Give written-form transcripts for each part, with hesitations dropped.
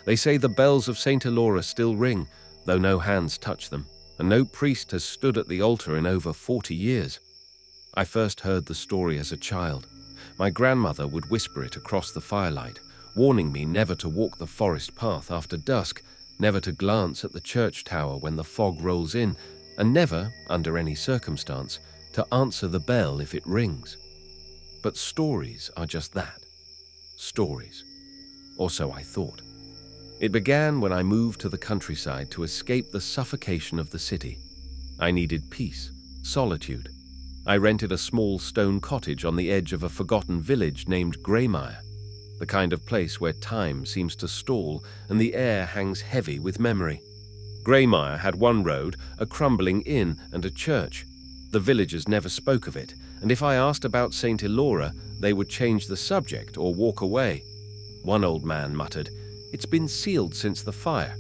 They say the bells of St. Elora still ring, though no hands touch them, and no priest has stood at the altar in over 40 years. I first heard the story as a child. My grandmother would whisper it across the firelight, warning me never to walk the forest path after dusk, never to glance at the church tower when the fog rolls in, and never, under any circumstance, to answer the bell if it rings. But stories are just that. Stories. Or so I thought. It began when I moved to the countryside to escape the suffocation of the city. I needed peace, solitude. I rented a small stone cottage on the edge of a forgotten village named Greymire, the kind of place where time seems to stall and the air hangs heavy with memory. Greymire had one road, a crumbling inn, and a church. The villagers never spoke of it, and if I asked about St. Elora, they would change the subject or walk away. One old man muttered, "It's been sealed since the fire.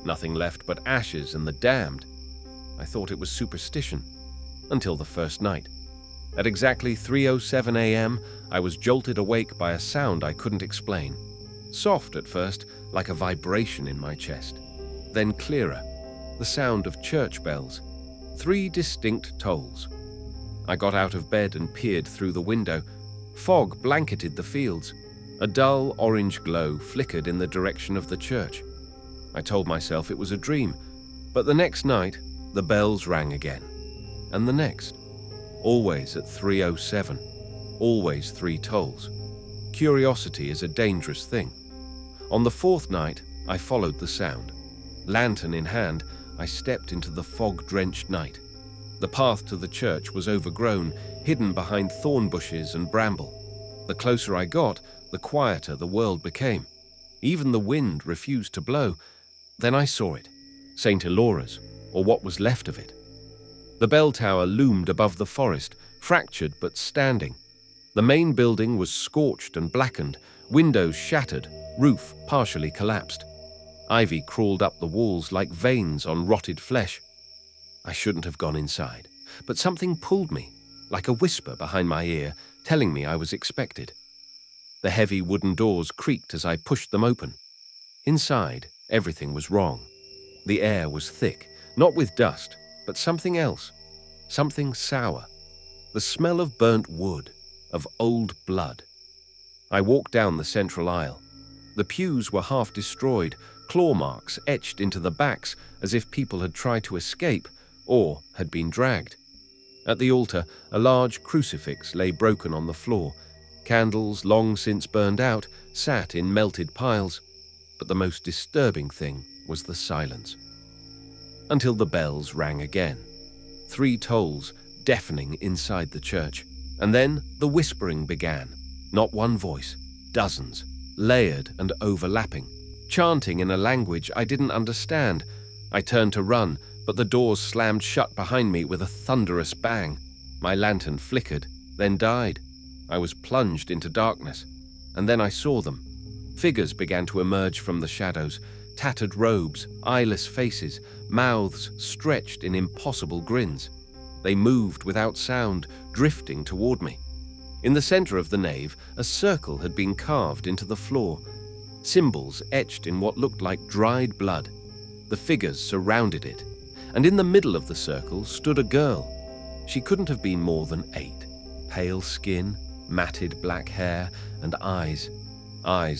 Nothing left but ashes and the damned." I thought it was superstition, until the first night. At exactly 3:07 a.m., I was jolted awake by a sound I couldn't explain. Soft at first, like a vibration in my chest. Then clearer, the sound of church bells. 3 distinct tolls. I got out of bed and peered through the window. Fog blanketed the fields. A dull orange glow flickered in the direction of the church. I told myself it was a dream, but the next night, the bells rang again. And the next. Always at 3:07. Always 3 tolls. Curiosity is a dangerous thing. On the 4th night, I followed the sound. Lantern in hand, I stepped into the fog-drenched night. The path to the church was overgrown, hidden behind thorn bushes and bramble. The closer I got, the quieter the world became. Even the wind refused to blow. Then I saw it, St. Elora's, or what was left of it. The bell tower loomed above the forest, fractured but standing. The main building was scorched and blackened, windows shattered, roof partially collapsed. Ivy crawled up the walls like veins on rotted flesh. I shouldn't have gone inside, but something pulled me, like a whisper behind my ear, telling me I was expected. The heavy wooden doors creaked as I pushed them open. Inside, everything was wrong. The air was thick, not with dust, but something else, something sour. The smell of burnt wood, of old blood. I walked down the central aisle. The pews were half destroyed, claw marks etched into the backs as if people had tried to escape or had been dragged. At the altar, a large crucifix lay broken on the floor. Candles, long since burned out, sat in melted piles. But the most disturbing thing was the silence. Until the bells rang again. 3 tolls, deafening inside the church. And then the whispering began. Not one voice, dozens, layered and overlapping, chanting in a language I didn't understand. I turned to run, but the doors slammed shut behind me with a thunderous bang. My lantern flickered, then died. I was plunged into darkness, and then I saw them. Figures began to emerge from the shadows, tattered robes, eyeless faces, mouths stretched in impossible grins. They moved without sound, drifting toward me. In the center of the nave, a circle had been carved into the floor, symbols etched in what looked like dried blood. The figures surrounded it, and in the middle of the circle stood a girl. She couldn't have been more than 8. Pale skin, matted black hair, and eyes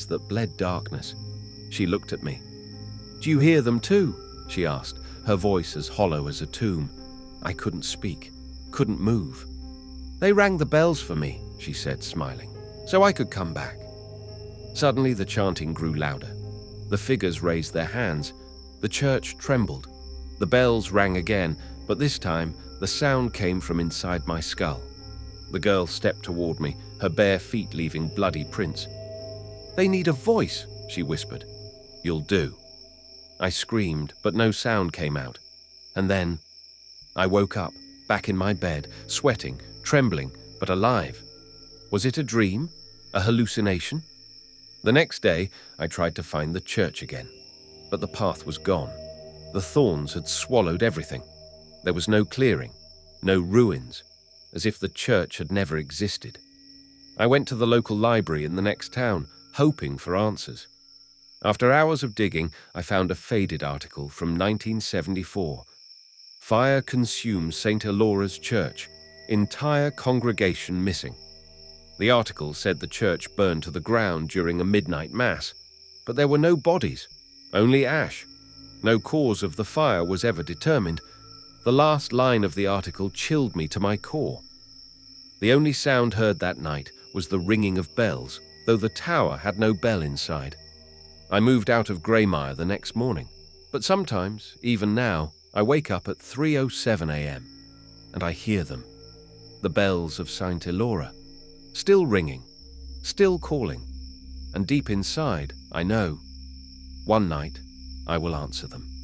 that bled darkness. She looked at me. "Do you hear them too?" she asked, her voice as hollow as a tomb. I couldn't speak, couldn't move. "They rang the bells for me," she said, smiling, "so I could come back." Suddenly the chanting grew louder. The figures raised their hands. The church trembled. The bells rang again, but this time the sound came from inside my skull. The girl stepped toward me, her bare feet leaving bloody prints. "They need a voice," she whispered. "You'll do." I screamed, but no sound came out. And then I woke up, back in my bed, sweating, trembling, but alive. Was it a dream? A hallucination? The next day, I tried to find the church again, but the path was gone. The thorns had swallowed everything. There was no clearing, no ruins, as if the church had never existed. I went to the local library in the next town, hoping for answers. After hours of digging, I found a faded article from 1974. Fire consumes St. Elora's church. Entire congregation missing. The article said the church burned to the ground during a midnight mass, but there were no bodies, only ash. No cause of the fire was ever determined. The last line of the article chilled me to my core. The only sound heard that night was the ringing of bells, though the tower had no bell inside. I moved out of Greymire the next morning, but sometimes, even now, I wake up at 3:07 a.m. and I hear them. The bells of St. Elora, still ringing, still calling, and deep inside, I know, one night I will answer them.